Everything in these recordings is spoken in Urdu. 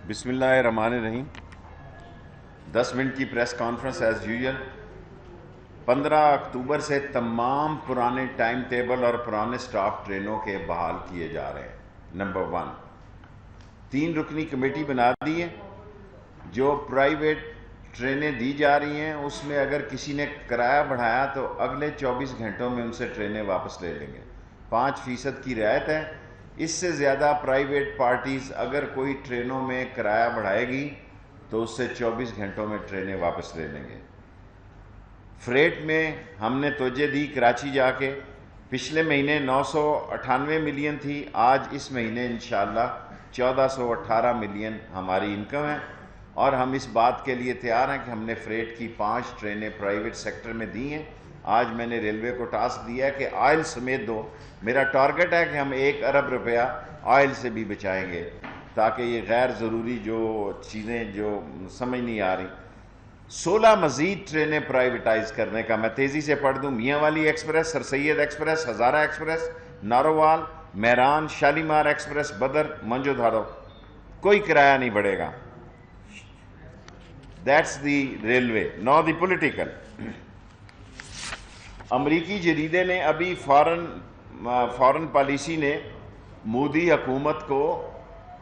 بسم اللہ الرحمن الرحیم۔ 10 منٹ کی پریس کانفرنس ایز یوزول۔ 15 اکتوبر سے تمام پرانے ٹائم ٹیبل اور پرانے سٹاف ٹرینوں کے بحال کیے جا رہے ہیں۔ نمبر 1، 3 رکنی کمیٹی بنا دی ہے۔ جو پرائیویٹ ٹرینیں دی جا رہی ہیں اس میں اگر کسی نے کرایہ بڑھایا تو اگلے 24 گھنٹوں میں ان سے ٹرینیں واپس لے لیں گے۔ 5% کی رعایت ہے۔ اس سے زیادہ پرائیویٹ پارٹیز اگر کوئی ٹرینوں میں کرایہ بڑھائے گی تو اس سے 24 گھنٹوں میں ٹرینیں واپس لے لیں گے۔ فریٹ میں ہم نے توجہ دی کراچی جا کے، پچھلے مہینے 998 ملین تھی، آج اس مہینے انشاءاللہ 1418 ملین ہماری انکم ہے، اور ہم اس بات کے لیے تیار ہیں کہ ہم نے فریٹ کی 5 ٹرینیں پرائیویٹ سیکٹر میں دی ہیں۔ آج میں نے ریلوے کو ٹاسک دیا ہے کہ آئل سمیت دو۔ میرا ٹارگٹ ہے کہ ہم 1 ارب روپیہ آئل سے بھی بچائیں گے، تاکہ یہ غیر ضروری جو چیزیں جو سمجھ نہیں آ رہی۔ 16 مزید ٹرینیں پرائیویٹائز کرنے کا، میں تیزی سے پڑھ دوں۔ Mianwali express, sir Syed express, Hazara express, Narowal, میران، شالیمار ایکسپریس، بدر، منجو دھارو، کوئی کرایہ نہیں بڑھے گا۔ That's the railway. No the political. امریکی جریدے نے ابھی فارن پالیسی نے مودی حکومت کو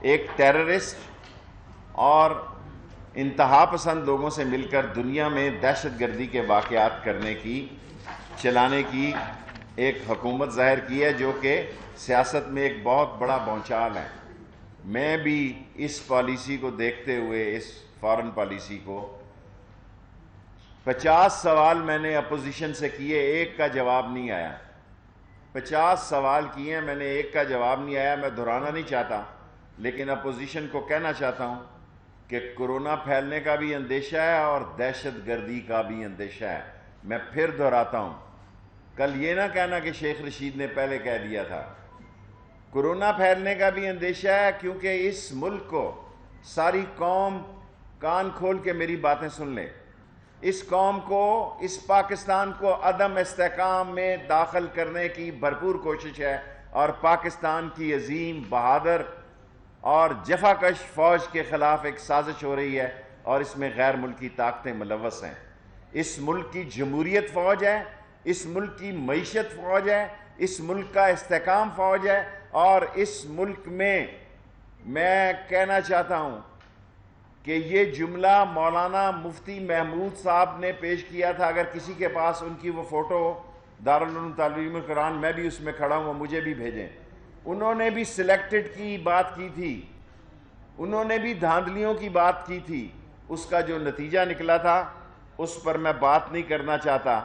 ایک ٹیررسٹ اور انتہا پسند لوگوں سے مل کر دنیا میں دہشت گردی کے واقعات چلانے کی ایک حکومت ظاہر کی ہے، جو کہ سیاست میں ایک بہت بڑا بھونچال ہے۔ میں بھی اس پالیسی کو دیکھتے ہوئے، اس فارن پالیسی کو، 50 سوال میں نے اپوزیشن سے کیے، ایک کا جواب نہیں آیا۔ 50 سوال کیے ہیں میں نے، ایک کا جواب نہیں آیا۔ میں دہرانا نہیں چاہتا، لیکن اپوزیشن کو کہنا چاہتا ہوں کہ کورونا پھیلنے کا بھی اندیشہ ہے اور دہشت گردی کا بھی اندیشہ ہے۔ میں پھر دہراتا ہوں، کل یہ نہ کہنا کہ شیخ رشید نے پہلے کہہ دیا تھا۔ کورونا پھیلنے کا بھی اندیشہ ہے، کیونکہ اس ملک کو ساری قوم کان کھول کے میری باتیں سن لے، اس قوم کو، اس پاکستان کو عدم استحکام میں داخل کرنے کی بھرپور کوشش ہے، اور پاکستان کی عظیم، بہادر اور جفاکش فوج کے خلاف ایک سازش ہو رہی ہے، اور اس میں غیر ملکی طاقتیں ملوث ہیں۔ اس ملک کی جمہوریت فوج ہے، اس ملک کی معیشت فوج ہے، اس ملک کا استحکام فوج ہے، اور اس ملک میں کہنا چاہتا ہوں کہ یہ جملہ مولانا مفتی محمود صاحب نے پیش کیا تھا۔ اگر کسی کے پاس ان کی وہ فوٹو دارالعلوم تعلیم القرآن، میں بھی اس میں کھڑا ہوں، وہ مجھے بھی بھیجیں۔ انہوں نے بھی سلیکٹڈ کی بات کی تھی، انہوں نے بھی دھاندلیوں کی بات کی تھی۔ اس کا جو نتیجہ نکلا تھا اس پر میں بات نہیں کرنا چاہتا،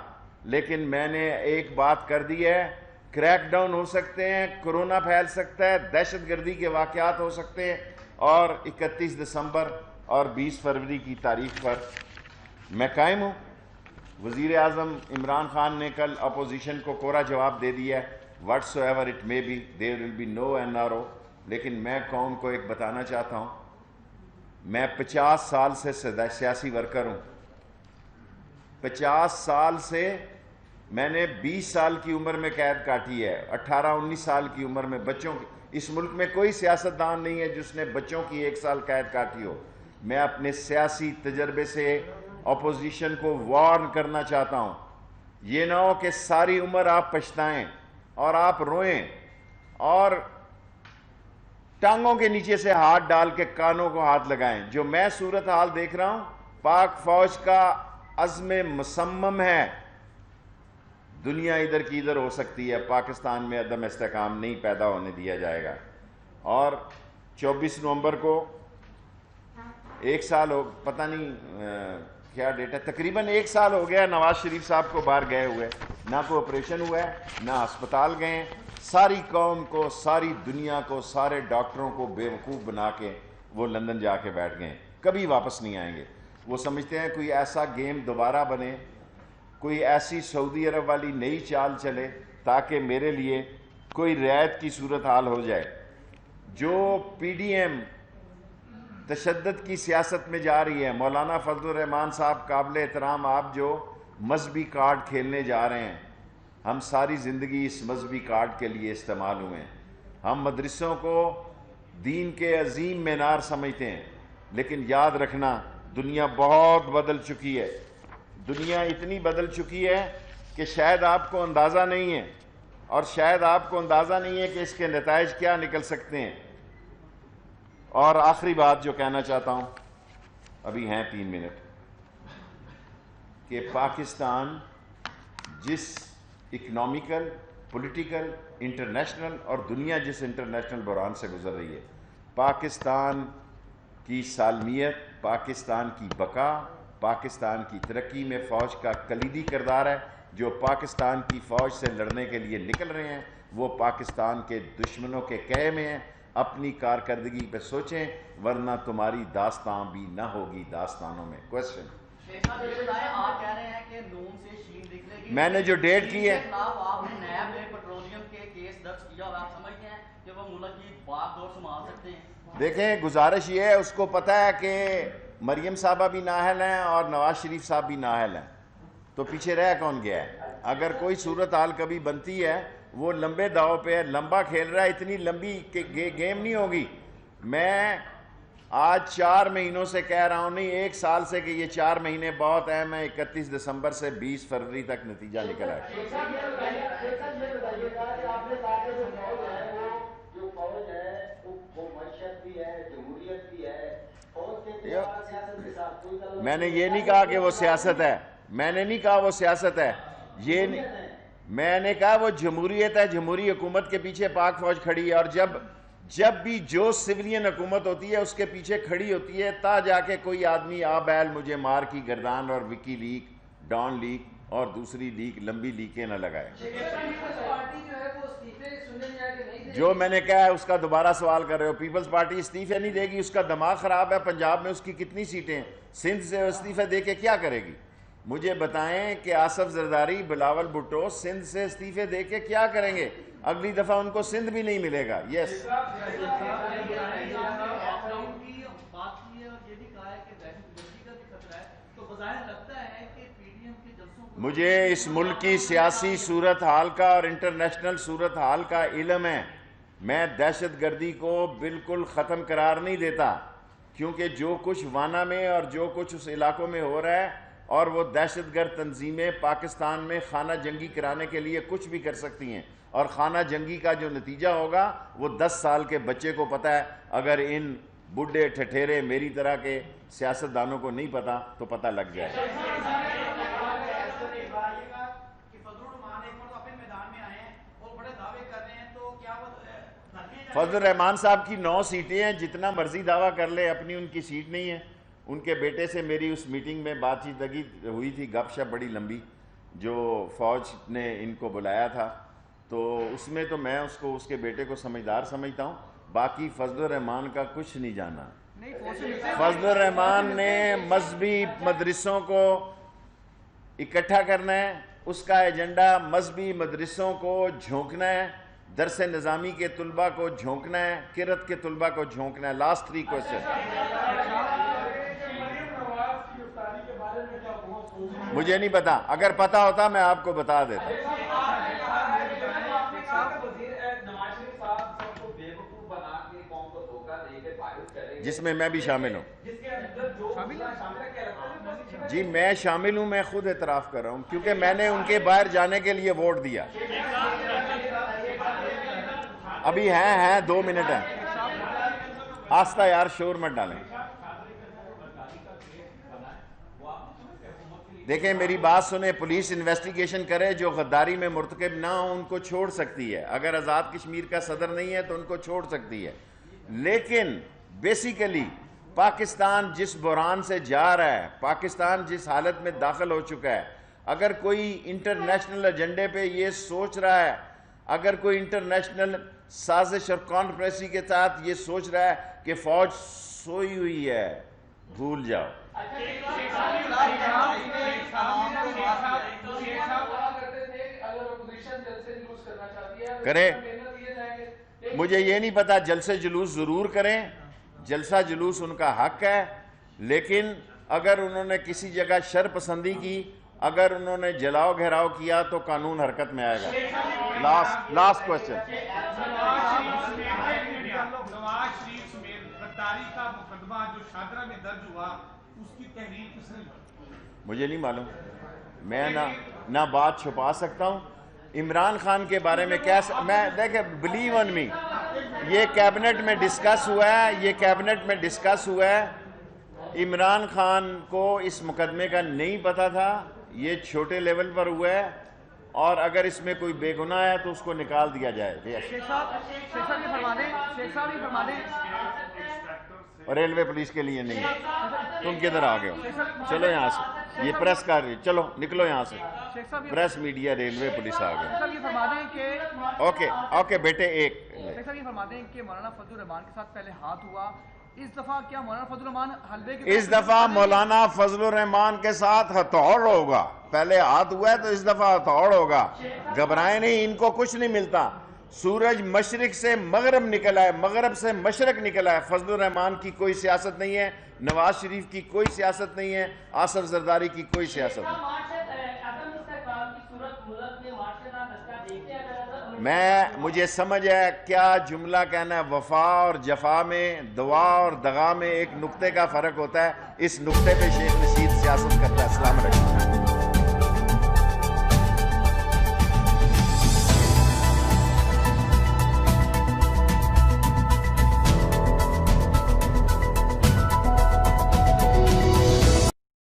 لیکن میں نے ایک بات کر دی ہے، کریک ڈاؤن ہو سکتے ہیں، کورونا پھیل سکتا ہے، دہشت گردی کے واقعات ہو سکتے ہیں، اور 31 دسمبر اور 20 فروری کی تاریخ پر میں قائم ہوں۔ وزیر اعظم عمران خان نے کل اپوزیشن کو کوڑا جواب دے دیا ہے، whatsoever it may be there will be no NRO، لیکن میں قوم کو ایک بتانا چاہتا ہوں، میں 50 سال سے سیاسی ورکر ہوں۔ 50 سال سے میں نے 20 سال کی عمر میں قید کاٹی ہے، 18-19 سال کی عمر میں بچوں کی۔ اس ملک میں کوئی سیاستدان نہیں ہے جس نے بچوں کی 1 سال قید کاٹی ہو۔ میں اپنے سیاسی تجربے سے اپوزیشن کو وارن کرنا چاہتا ہوں، یہ نہ ہو کہ ساری عمر آپ پچھتائیں اور آپ روئیں اور ٹانگوں کے نیچے سے ہاتھ ڈال کے کانوں کو ہاتھ لگائیں۔ جو میں صورتحال دیکھ رہا ہوں، پاک فوج کا عزم مصمم ہے، دنیا ادھر کی ادھر ہو سکتی ہے، پاکستان میں عدم استحکام نہیں پیدا ہونے دیا جائے گا۔ اور 24 نومبر کو 1 سال ہو، پتہ نہیں کیا ڈیٹ ہے، تقریباً 1 سال ہو گیا نواز شریف صاحب کو باہر گئے ہوئے، نہ کوئی آپریشن ہوا ہے، نہ ہسپتال گئے ہیں۔ ساری قوم کو، ساری دنیا کو، سارے ڈاکٹروں کو بیوقوف بنا کے وہ لندن جا کے بیٹھ گئے ہیں، کبھی واپس نہیں آئیں گے۔ وہ سمجھتے ہیں کوئی ایسا گیم دوبارہ بنے، کوئی ایسی سعودی عرب والی نئی چال چلے تاکہ میرے لیے کوئی رعایت کی صورتحال ہو جائے۔ جو PDM تشدد کی سیاست میں جا رہی ہے، مولانا فضل الرحمان صاحب قابل احترام، آپ جو مذہبی کارڈ کھیلنے جا رہے ہیں، ہم ساری زندگی اس مذہبی کارڈ کے لیے استعمال ہوئے ہیں۔ ہم مدرسوں کو دین کے عظیم مینار سمجھتے ہیں، لیکن یاد رکھنا دنیا بہت بدل چکی ہے، دنیا اتنی بدل چکی ہے کہ شاید آپ کو اندازہ نہیں ہے، اور شاید آپ کو اندازہ نہیں ہے کہ اس کے نتائج کیا نکل سکتے ہیں۔ اور آخری بات جو کہنا چاہتا ہوں، ابھی ہیں 3 منٹ، کہ پاکستان جس اکنامیکل، پولیٹیکل، انٹرنیشنل اور دنیا جس انٹرنیشنل بحران سے گزر رہی ہے، پاکستان کی سالمیت، پاکستان کی بقا، پاکستان کی ترقی میں فوج کا کلیدی کردار ہے۔ جو پاکستان کی فوج سے لڑنے کے لیے نکل رہے ہیں وہ پاکستان کے دشمنوں کے کہے میں ہیں۔ اپنی کارکردگی پہ سوچیں ورنہ تمہاری داستان بھی نہ ہوگی داستانوں میں۔ کوشچن آپ کہہ رہے ہیں کہ نون سے شین نکلے گی، میں نے جو ڈیٹ کی ہے، آپ نے نیب میں پیٹرولیم کے کیس درج کیا اور آپ سمجھتے ہیں کہ وہ ملک کی باغ دور سنبھال سکتے ہیں؟ دیکھیں گزارش یہ ہے، اس کو پتہ ہے کہ مریم صاحبہ بھی نااہل ہیں اور نواز شریف صاحب بھی نااہل ہیں، تو پیچھے رہ کون گیا ہے؟ اگر کوئی صورتحال کبھی بنتی ہے وہ لمبے داؤ پہ ہے، لمبا کھیل رہا ہے، اتنی لمبی گیم نہیں ہوگی۔ میں آج 4 مہینوں سے کہہ رہا ہوں، نہیں 1 سال سے، کہ یہ 4 مہینے بہت ہیں۔ میں 31 دسمبر سے 20 فروری تک نتیجہ نکل آئے۔ میں نے یہ نہیں کہا کہ وہ سیاست ہے، میں نے نہیں کہا وہ سیاست ہے، یہ میں نے کہا وہ جمہوریت ہے۔ جمہوری حکومت کے پیچھے پاک فوج کھڑی ہے، اور جب بھی جو سویلین حکومت ہوتی ہے اس کے پیچھے کھڑی ہوتی ہے، تا جا کے کوئی آدمی بیل مجھے مار کی گردان اور وکی لیک، ڈان لیک اور دوسری لیک، لمبی لیکیں نہ لگائے۔ جو میں نے کہا ہے اس کا دوبارہ سوال کر رہے ہو۔ پیپلز پارٹی استعفے نہیں دے گی، اس کا دماغ خراب ہے۔ پنجاب میں اس کی کتنی سیٹیں ہیں؟ سندھ سے استعفے دے کے کیا کرے گی؟ مجھے بتائیں کہ آصف زرداری، بلاول بھٹو سندھ سے استعفے دے کے کیا کریں گے؟ اگلی دفعہ ان کو سندھ بھی نہیں ملے گا۔ یس مجھے اس ملک کی سیاسی صورتحال کا اور انٹرنیشنل صورتحال کا علم ہے۔ میں دہشت گردی کو بالکل ختم قرار نہیں دیتا، کیونکہ جو کچھ وانا میں اور جو کچھ اس علاقوں میں ہو رہا ہے، اور وہ دہشت گرد تنظیمیں پاکستان میں خانہ جنگی کرانے کے لیے کچھ بھی کر سکتی ہیں، اور خانہ جنگی کا جو نتیجہ ہوگا وہ 10 سال کے بچے کو پتہ ہے۔ اگر ان بڈھے ٹھٹھیرے میری طرح کے سیاستدانوں کو نہیں پتا تو پتہ لگ جائے۔ فضل الرحمان صاحب کی 9 سیٹیں ہیں، جتنا مرضی دعویٰ کر لے، اپنی ان کی سیٹ نہیں ہے۔ ان کے بیٹے سے میری اس میٹنگ میں بات چیت ہوئی تھی، گپ شپ بڑی لمبی، جو فوج نے ان کو بلایا تھا، تو اس میں تو میں اس کے بیٹے کو سمجھدار سمجھتا ہوں۔ باقی فضل الرحمان کا کچھ نہیں جانا۔ فضل الرحمان نے مذہبی مدرسوں کو اکٹھا کرنا ہے، اس کا ایجنڈا مذہبی مدرسوں کو جھونکنا ہے، درس نظامی کے طلبہ کو جھونکنا ہے، قرأت کے طلبہ کو جھونکنا ہے۔ Last 3 question. مجھے نہیں پتا، اگر پتا ہوتا میں آپ کو بتا دیتا۔ جس میں میں بھی شامل ہوں۔ جی میں شامل ہوں، میں خود اعتراف کر رہا ہوں، کیونکہ میں نے ان کے باہر جانے کے لیے ووٹ دیا۔ ابھی ہیں 2 منٹ ہیں، آستہ یار، شور مت ڈالیں۔ دیکھیں میری بات سنیں، پولیس انویسٹیگیشن کرے، جو غداری میں مرتکب نہ ہوں ان کو چھوڑ سکتی ہے۔ اگر آزاد کشمیر کا صدر نہیں ہے تو ان کو چھوڑ سکتی ہے، لیکن بیسیکلی پاکستان جس بحران سے جا رہا ہے، پاکستان جس حالت میں داخل ہو چکا ہے، اگر کوئی انٹرنیشنل ایجنڈے پہ یہ سوچ رہا ہے، اگر کوئی انٹرنیشنل سازش اور کانفرنسی کے ساتھ یہ سوچ رہا ہے کہ فوج سوئی ہوئی ہے، بھول جاؤ۔ کریں، مجھے یہ نہیں پتا، جلسے جلوس ضرور کریں، جلسہ جلوس ان کا حق ہے، لیکن اگر انہوں نے کسی جگہ شر پسندی کی، اگر انہوں نے جلاؤ گھیراؤ کیا تو قانون حرکت میں آئے گا۔ Last question. غداری کا مقدمہ جو شاہدرہ میں درج ہوا اس کی تحریر کس نے کی؟ مجھے نہیں معلوم، میں نہ بات چھپا سکتا ہوں۔ عمران خان کے بارے میں میں دیکھیں، بلیو آن می، یہ کیبنٹ میں ڈسکس ہوا ہے، عمران خان کو اس مقدمے کا نہیں پتا تھا، یہ چھوٹے لیول پر ہوا ہے، اور اگر اس میں کوئی بے گناہ ہے تو اس کو نکال دیا جائے۔ شیخ صاحب یہ فرما دیں اور ریلوے پولیس کے لیے نہیں ہے، تم کدھر آ گئے ہو؟ چلو یہاں سے، یہ پریس کر رہی، چلو نکلو یہاں سے، پریس میڈیا ریلوے پولیس آ گئے۔ یہ فرما دیں کہ اوکے بیٹے، ایک شیخ صاحب یہ فرما دیں کہ مولانا فضل الرحمان کے ساتھ پہلے ہاتھ ہوا، اس دفعہ کیا مولانا فضل الرحمان حلبے کے اس دفعہ مولانا فضل الرحمان کے ساتھ ہتھوڑ ہوگا، پہلے ہاتھ ہوا ہے تو اس دفعہ ہتھوڑ ہوگا، گھبرائیں نہیں، ان کو کچھ نہیں ملتا۔ سورج مشرق سے مغرب نکلا ہے، مغرب سے مشرق نکلا ہے، فضل الرحمان کی کوئی سیاست نہیں ہے، نواز شریف کی کوئی سیاست نہیں ہے، آصف زرداری کی کوئی سیاست نہیں۔ مجھے سمجھ ہے کیا جملہ کہنا ہے، وفا اور جفا میں، دعا اور دغا میں ایک نقطے کا فرق ہوتا ہے، اس نقطے پہ شیخ رشید سیاست کرتا ہے۔ السلام علیکم۔